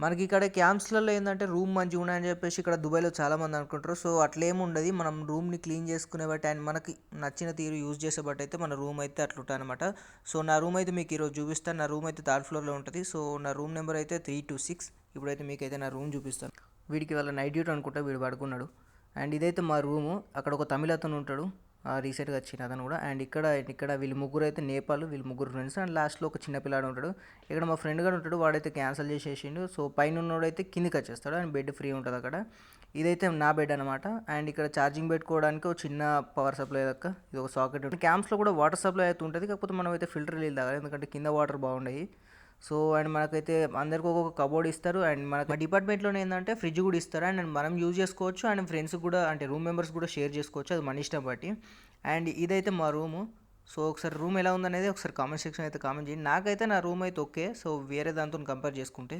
మనకి ఇక్కడ క్యాంప్స్‌లలో ఏందంటే రూమ్ మంచిగున్నాయని జెప్పేసి ఇక్కడ దుబాయ్‌లో చాలామంది అనుకుంటారు. సో, అట్లేముండది. మనం రూమ్‌ని క్లీన్ చేసుకునే బట్టి అండ్ మనకి నచ్చిన తీరు యూజ్ చేసే బట్టయితే మన రూమ్ అయితే అట్లుంటదనమాట. సో, నా రూమ్ అయితే మీకు ఈరోజు చూపిస్తాను. నా రూమ్ అయితే థర్డ్ ఫ్లోర్‌లో ఉంటది. సో, నా రూమ్ నెంబర్ అయితే 326. ఇప్పుడైతే మీకైతే నా రూమ్ చూపిస్తాను. వీడికి ఇవాళ నైట్ డ్యూటీ అనుకుంటా వీడు పడుకున్నాడు. అండ్ ఇదైతే మా రూము. అక్కడ ఒక తమిళ్ అతను ఉంటాడు. రీసెంట్‌గా వచ్చిన అతను కూడా. అండ్ ఇక్కడ వీళ్ళు ముగ్గురు అయితే నేపాల్. వీళ్ళు ముగ్గురు ఫ్రెండ్స్. అండ్ లాస్ట్‌లో ఒక చిన్న పిల్లాడు ఉంటాడు. ఇక్కడ మా ఫ్రెండ్ గాడు ఉంటాడు. వాడైతే క్యాన్సిల్ చేసేసిండు. సో, పైనున్నోడైతే కిందకి వచ్చేస్తాడు. అండ్ బెడ్ ఫ్రీ ఉంటుంది అక్కడ. ఇదైతే నా బెడ్ అనమాట. అండ్ ఇక్కడ ఛార్జింగ్ పెట్టుకోవడానికి ఒక చిన్న పవర్ సప్లై దాకా ఇది ఒక సాకెట్ ఉంటుంది. క్యాంప్స్‌లో కూడా వాటర్ సప్లై అయితే ఉంటుంది. కాకపోతే మనం అయితే ఫిల్టర్ నీళ్ళు తాగాలి. ఎందుకంటే కింద వాటర్ బాగున్నాయి. సో, అండ్ మనకైతే అందరికి ఒక్కొక్క కబోర్డ్ ఇస్తారు. అండ్ మన డిపార్ట్మెంట్‌లోనే ఏందంటే ఫ్రిడ్జ్ కూడా ఇస్తారు. అండ్ మనం యూజ్ చేసుకోవచ్చు. అండ్ ఫ్రెండ్స్ కూడా అంటే రూమ్ మెంబర్స్ కూడా షేర్ చేసుకోవచ్చు. అది మన ఇష్టం బట్టి. అండ్ ఇదైతే మా రూము. సో, ఒకసారి రూమ్ ఎలా ఉందనేది ఒకసారి కామెంట్ సెక్షన్ అయితే కామెంట్ చేయండి. నాకైతే నా రూమ్ అయితే ఓకే. సో, వేరే దాంతో కంపేర్ చేసుకుంటే